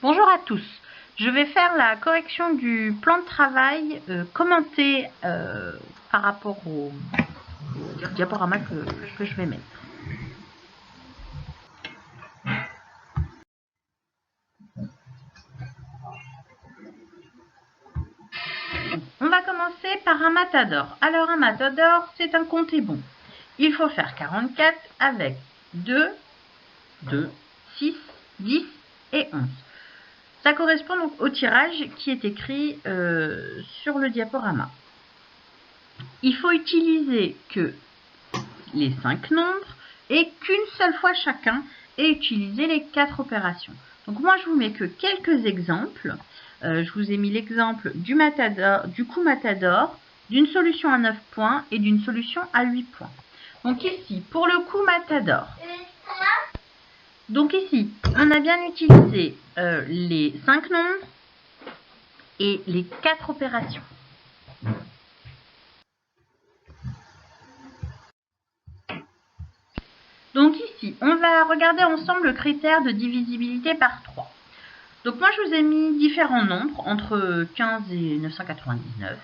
Bonjour à tous. Je vais faire la correction du plan de travail commenté par rapport au diaporama que je vais mettre. On va commencer par un matador. Alors un matador, c'est un compte bon. Il faut faire 44 avec 2, 6, 10 et 11. Ça correspond donc au tirage qui est écrit sur le diaporama. Il faut utiliser que les 5 nombres et qu'une seule fois chacun et utiliser les 4 opérations. Donc moi je vous mets que quelques exemples. Je vous ai mis l'exemple du coup matador, d'une solution à 9 points et d'une solution à 8 points. Donc ici, pour le coup matador, donc ici, on a bien utilisé les 5 nombres et les 4 opérations. Donc ici, on va regarder ensemble le critère de divisibilité par 3. Donc moi, je vous ai mis différents nombres entre 15 et 999.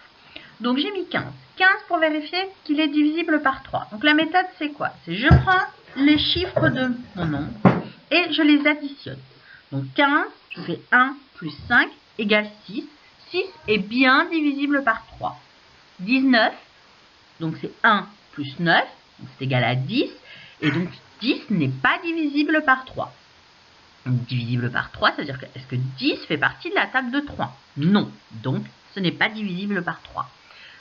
Donc j'ai mis 15. 15 pour vérifier qu'il est divisible par 3. Donc la méthode, c'est quoi? C'est je prends les chiffres de mon nombre et je les additionne. Donc 15, je fais 1 plus 5 égale 6. 6 est bien divisible par 3. 19, donc c'est 1 plus 9, donc c'est égal à 10. Et donc 10 n'est pas divisible par 3. Donc divisible par 3, c'est-à-dire que est-ce que 10 fait partie de la table de 3? Non, donc ce n'est pas divisible par 3.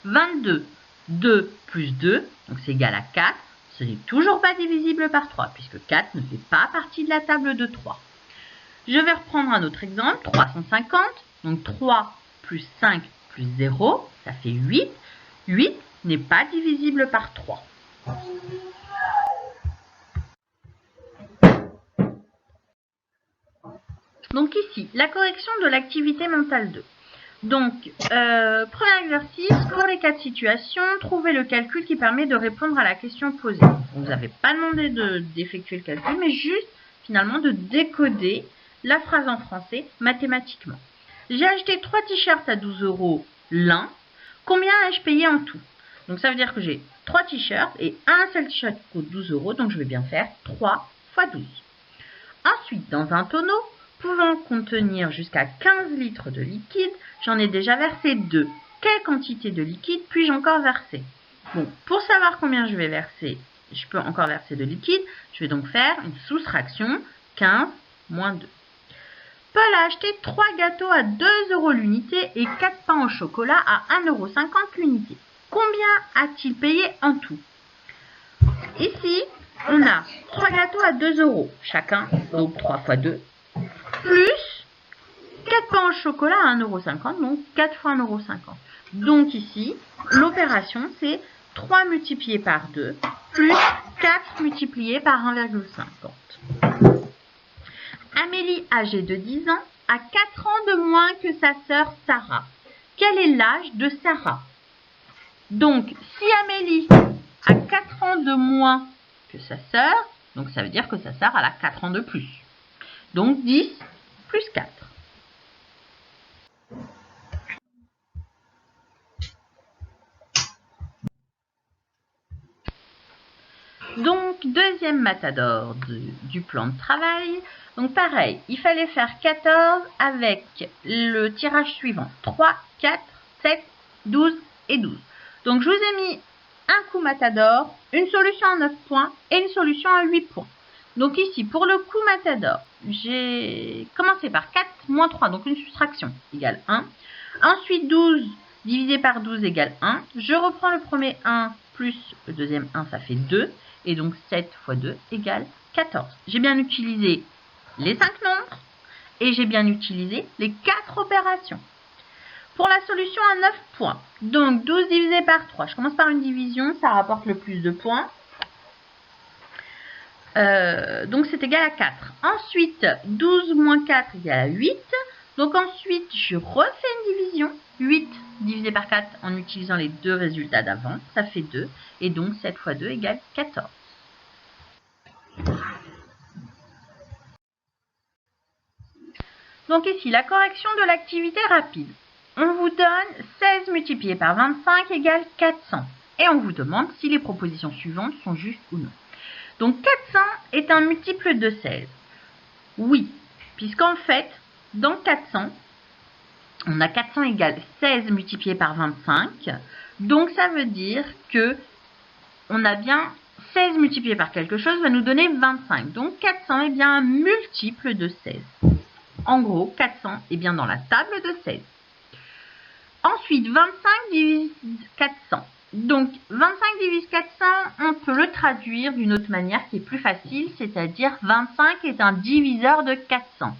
22, 2 plus 2, donc c'est égal à 4, ce n'est toujours pas divisible par 3, puisque 4 ne fait pas partie de la table de 3. Je vais reprendre un autre exemple, 350, donc 3 plus 5 plus 0, ça fait 8. 8 n'est pas divisible par 3. Donc ici, la correction de l'activité mentale 2. Donc, premier exercice, pour les 4 situations, trouvez le calcul qui permet de répondre à la question posée. On ne vous avait pas demandé d'effectuer le calcul, mais juste, finalement, de décoder la phrase en français mathématiquement. J'ai acheté 3 t-shirts à 12 € l'un. Combien ai-je payé en tout? Donc, ça veut dire que j'ai 3 t-shirts et un seul t-shirt coûte 12 €, donc je vais bien faire 3 fois 12. Ensuite, dans un tonneau pouvant contenir jusqu'à 15 litres de liquide, j'en ai déjà versé 2. Quelle quantité de liquide puis-je encore verser? Bon, pour savoir combien je vais verser, je peux encore verser de liquide, je vais donc faire une soustraction, 15 moins 2. Paul a acheté 3 gâteaux à 2 € l'unité et 4 pains au chocolat à 1,50 € l'unité. Combien a-t-il payé en tout? Ici, on a 3 gâteaux à 2 € chacun, donc 3 fois 2, plus 4 pains au chocolat à 1,50 €, donc 4 fois 1,50 €. Donc ici, l'opération, c'est 3 multiplié par 2, plus 4 multiplié par 1,50. Amélie, âgée de 10 ans, a 4 ans de moins que sa sœur Sarah. Quel est l'âge de Sarah? Donc, si Amélie a 4 ans de moins que sa sœur, donc ça veut dire que sa sœur elle a 4 ans de plus. Donc 10 plus 4. Donc deuxième matador du plan de travail. Donc pareil, il fallait faire 14 avec le tirage suivant. 3, 4, 7, 12 et 12. Donc je vous ai mis un coup matador, une solution à 9 points et une solution à 8 points. Donc ici, pour le coup matador, j'ai commencé par 4 moins 3, donc une soustraction égale 1. Ensuite, 12 divisé par 12 égale 1. Je reprends le premier 1 plus le deuxième 1, ça fait 2. Et donc 7 fois 2 égale 14. J'ai bien utilisé les 5 nombres et j'ai bien utilisé les 4 opérations. Pour la solution à 9 points, donc 12 divisé par 3, je commence par une division, ça rapporte le plus de points. Donc c'est égal à 4. Ensuite, 12 moins 4 égale à 8. Donc ensuite, je refais une division. 8 divisé par 4 en utilisant les deux résultats d'avant, ça fait 2. Et donc 7 fois 2 égale 14. Donc ici, la correction de l'activité rapide. On vous donne 16 multiplié par 25 égale 400. Et on vous demande si les propositions suivantes sont justes ou non. Donc 400 est un multiple de 16. Oui, puisqu'en fait, dans 400, on a 400 égale 16 multiplié par 25. Donc ça veut dire que on a bien 16 multiplié par quelque chose va nous donner 25. Donc 400 est bien un multiple de 16. En gros, 400 est bien dans la table de 16. Ensuite, 25 divise 400. Donc 25 divise 400, on peut le traduire d'une autre manière qui est plus facile, c'est-à-dire 25 est un diviseur de 400.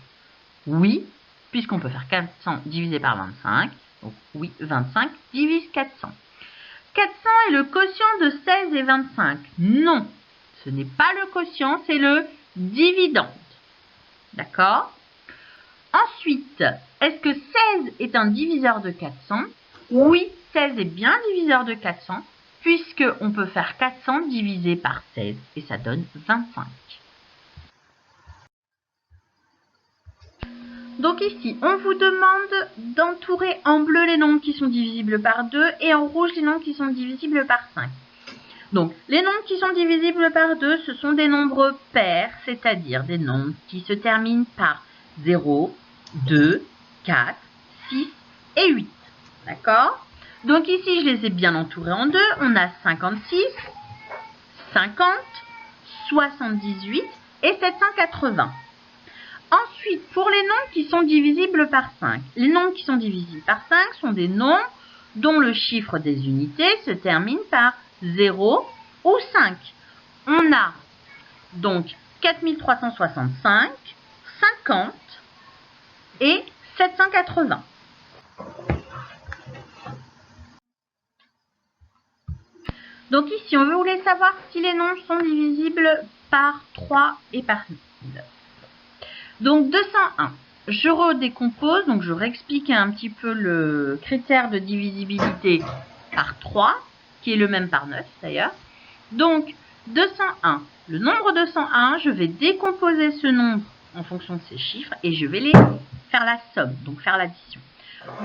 Oui, puisqu'on peut faire 400 divisé par 25. Donc oui, 25 divise 400. 400 est le quotient de 16 et 25. Non, ce n'est pas le quotient, c'est le dividende. D'accord? Ensuite, est-ce que 16 est un diviseur de 400? Oui, 16 est bien un diviseur de 400, puisqu'on peut faire 400 divisé par 16, et ça donne 25. Donc ici, on vous demande d'entourer en bleu les nombres qui sont divisibles par 2 et en rouge les nombres qui sont divisibles par 5. Donc, les nombres qui sont divisibles par 2, ce sont des nombres pairs, c'est-à-dire des nombres qui se terminent par 0, 2, 4, 6 et 8. D'accord? Donc ici, je les ai bien entourés en deux. On a 56, 50, 78 et 780. Ensuite, pour les nombres qui sont divisibles par 5. Les nombres qui sont divisibles par 5 sont des nombres dont le chiffre des unités se termine par 0 ou 5. On a donc 4365, 50 et 780. Donc ici, on voulait savoir si les nombres sont divisibles par 3 et par 9. Donc 201, je redécompose, donc je réexplique un petit peu le critère de divisibilité par 3, qui est le même par 9 d'ailleurs. Donc 201, le nombre 201, je vais décomposer ce nombre en fonction de ces chiffres et je vais les faire la somme, donc faire l'addition.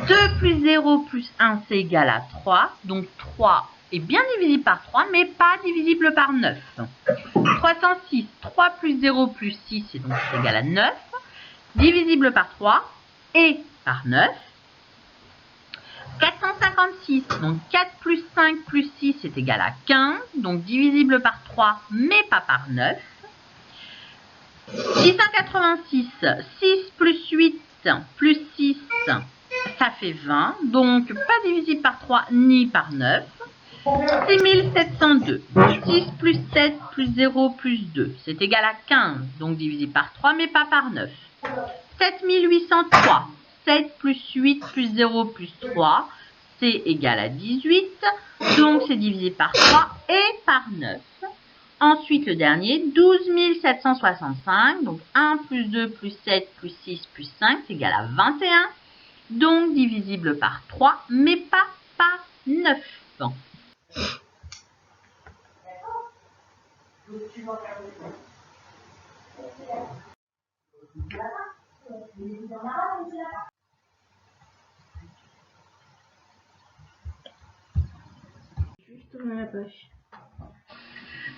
2 plus 0 plus 1, c'est égal à 3, donc 3 est bien divisible par 3, mais pas divisible par 9. 306, 3 plus 0 plus 6, c'est donc égal à 9. Divisible par 3 et par 9. 456, donc 4 plus 5 plus 6 est égal à 15, donc divisible par 3, mais pas par 9. 686, 6 plus 8 plus 6, ça fait 20, donc pas divisible par 3 ni par 9. 6702, 6 plus 7 plus 0 plus 2, c'est égal à 15, donc divisible par 3, mais pas par 9. 7803, 7 plus 8 plus 0 plus 3, c'est égal à 18, donc c'est divisé par 3 et par 9. Ensuite, le dernier, 12765, donc 1 plus 2 plus 7 plus 6 plus 5, c'est égal à 21, donc divisible par 3, mais pas par 9.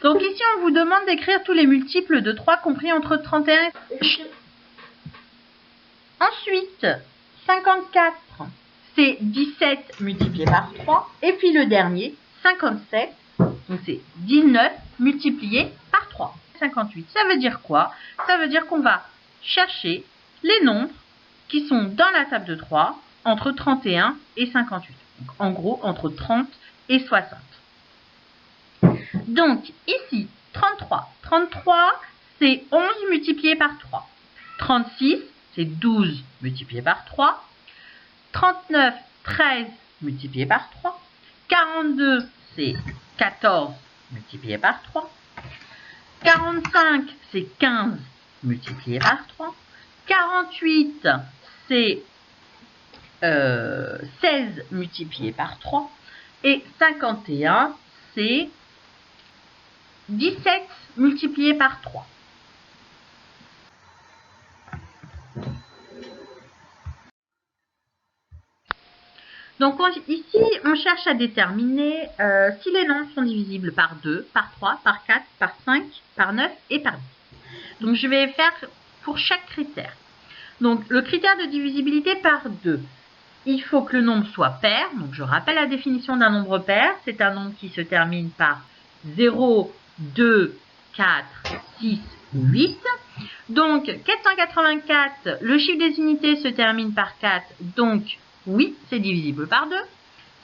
Donc ici, on vous demande d'écrire tous les multiples de 3 compris entre 31 et... Ensuite, 54, c'est 17 multiplié par 3. Et puis le dernier, 57, donc c'est 19 multiplié par 3. 58, ça veut dire quoi? Ça veut dire qu'on va chercher les nombres qui sont dans la table de 3 entre 31 et 58. Donc, en gros, entre 30 et 60. Donc, ici, 33. 33, c'est 11 multiplié par 3. 36, c'est 12 multiplié par 3. 39, 13 multiplié par 3. 42, c'est 14 multiplié par 3. 45, c'est 15 multiplié par 3. 48, c'est 16 multiplié par 3. Et 51, c'est 17 multiplié par 3. Donc ici, on cherche à déterminer si les nombres sont divisibles par 2, par 3, par 4, par 5, par 9 et par 10. Donc je vais faire pour chaque critère. Donc le critère de divisibilité par 2. Il faut que le nombre soit pair. Donc je rappelle la définition d'un nombre pair. C'est un nombre qui se termine par 0, 2, 4, 6 ou 8. Donc 484, le chiffre des unités se termine par 4. Donc oui, c'est divisible par 2.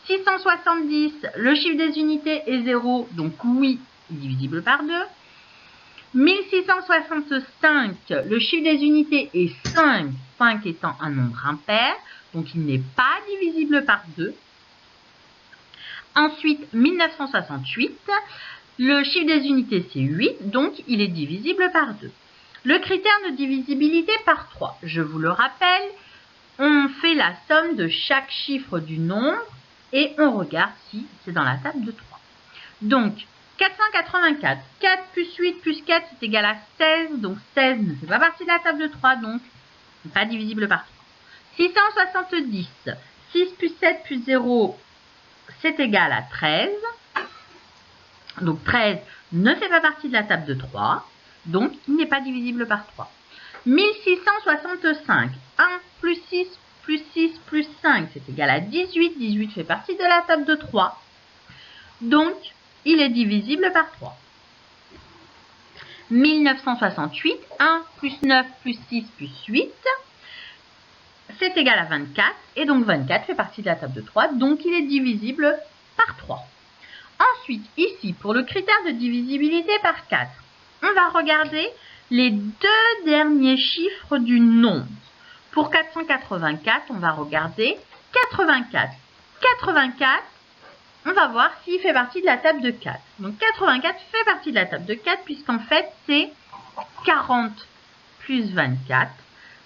670, le chiffre des unités est 0. Donc oui, c'est divisible par 2. 1665, le chiffre des unités est 5. 5 étant un nombre impair. Donc il n'est pas divisible par 2. Ensuite, 1968, le chiffre des unités c'est 8, donc il est divisible par 2. Le critère de divisibilité par 3, je vous le rappelle, on fait la somme de chaque chiffre du nombre et on regarde si c'est dans la table de 3. Donc, 484, 4 plus 8 plus 4 c'est égal à 16, donc 16 ne fait pas partie de la table de 3, donc n'est pas divisible par 3. 670, 6 plus 7 plus 0, c'est égal à 13. Donc 13 ne fait pas partie de la table de 3, donc il n'est pas divisible par 3. 1665, 1 plus 6 plus 6 plus 5, c'est égal à 18. 18 fait partie de la table de 3, donc il est divisible par 3. 1968, 1 plus 9 plus 6 plus 8, c'est égal à 24, et donc 24 fait partie de la table de 3, donc il est divisible par 3. Ensuite, ici, pour le critère de divisibilité par 4, on va regarder les deux derniers chiffres du nombre. Pour 484, on va regarder 84. 84, on va voir s'il fait partie de la table de 4. Donc 84 fait partie de la table de 4, puisqu'en fait, c'est 40 plus 24,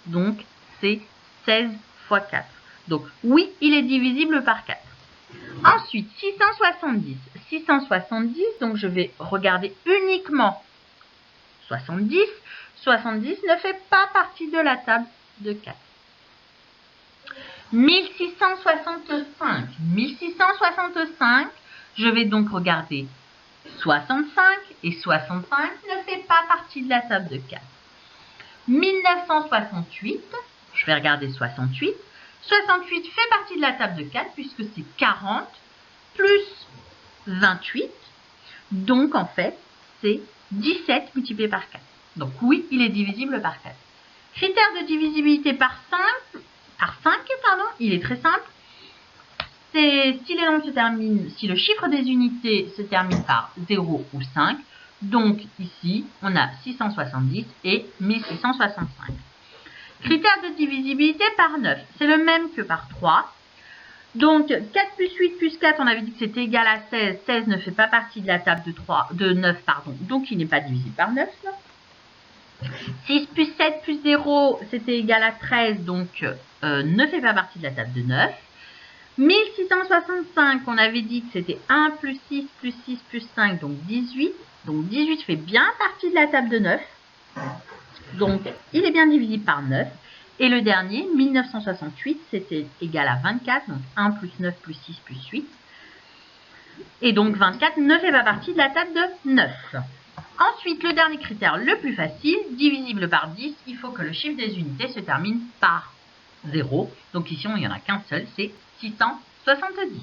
donc c'est 16 fois 4. Donc oui, il est divisible par 4. Ensuite, 670. 670, donc je vais regarder uniquement 70. 70 ne fait pas partie de la table de 4. 1665. 1665, je vais donc regarder 65 et 65 ne fait pas partie de la table de 4. 1968, je vais regarder 68. 68 fait partie de la table de 4 puisque c'est 40 plus 28. Donc en fait, c'est 17 multiplié par 4. Donc oui, il est divisible par 4. Critère de divisibilité par 5, il est très simple. C'est si les nombres se terminent, si le chiffre des unités se termine par 0 ou 5. Donc ici, on a 670 et 1665. Critère de divisibilité par 9, c'est le même que par 3. Donc 4 plus 8 plus 4, on avait dit que c'était égal à 16. 16 ne fait pas partie de la table de 9, donc il n'est pas divisible par 9. 6 plus 7 plus 0, c'était égal à 13, donc ne fait pas partie de la table de 9. 1665, on avait dit que c'était 1 plus 6 plus 6 plus 5, donc 18. Donc 18 fait bien partie de la table de 9. Donc il est bien divisible par 9. Et le dernier, 1968, c'était égal à 24. Donc 1 plus 9 plus 6 plus 8. Et donc 24 ne fait pas partie de la table de 9. Ensuite, le dernier critère le plus facile, divisible par 10, il faut que le chiffre des unités se termine par 0. Donc ici, il n'y en a qu'un seul, c'est 670.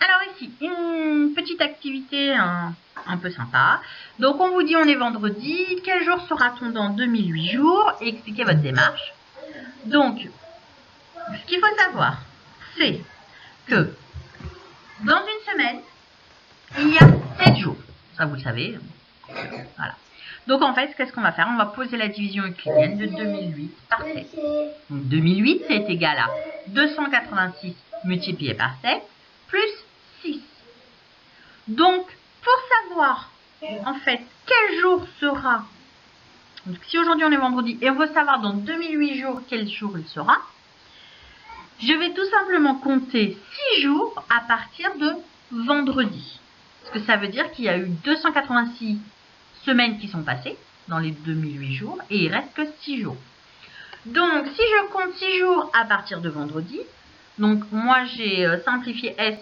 Alors ici, une petite activité un peu sympa. Donc on vous dit on est vendredi, quel jour sera-t-on dans 2008 jours? Et expliquez votre démarche. Donc, ce qu'il faut savoir, c'est que dans une semaine, il y a 7 jours. Ça, vous le savez. Voilà. Donc, en fait, qu'est-ce qu'on va faire? On va poser la division euclidienne de 2008 par 7. Donc, 2008, c'est égal à 286 multiplié par 7 plus 6. Donc, pour savoir, en fait, quel jour sera... Donc, si aujourd'hui on est vendredi et on veut savoir dans 2008 jours quel jour il sera, je vais tout simplement compter 6 jours à partir de vendredi. Parce que ça veut dire qu'il y a eu 286 semaines qui sont passées dans les 2008 jours et il reste que 6 jours. Donc, si je compte 6 jours à partir de vendredi, donc moi j'ai simplifié S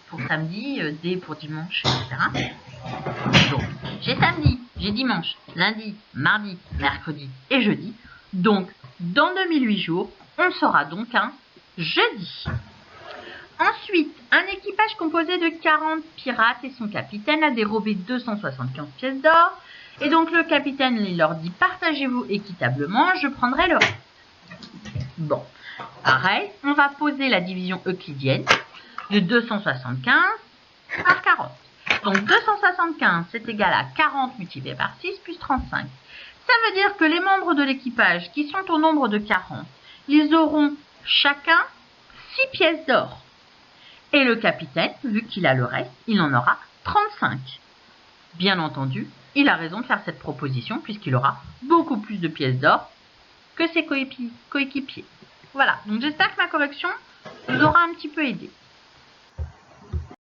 pour samedi, D pour dimanche, etc. Donc, j'ai samedi, j'ai dimanche, lundi, mardi, mercredi et jeudi. Donc, dans 2008 jours, on sera donc un jeudi. Ensuite, un équipage composé de 40 pirates et son capitaine a dérobé 275 pièces d'or. Et donc, le capitaine il leur dit « Partagez-vous équitablement, je prendrai le reste. » Bon, pareil, on va poser la division euclidienne de 275 par 40. Donc 275, c'est égal à 40 multiplié par 6 plus 35. Ça veut dire que les membres de l'équipage qui sont au nombre de 40, ils auront chacun 6 pièces d'or. Et le capitaine, vu qu'il a le reste, il en aura 35. Bien entendu, il a raison de faire cette proposition puisqu'il aura beaucoup plus de pièces d'or que ses coéquipiers. Voilà, donc j'espère que ma correction vous aura un petit peu aidé.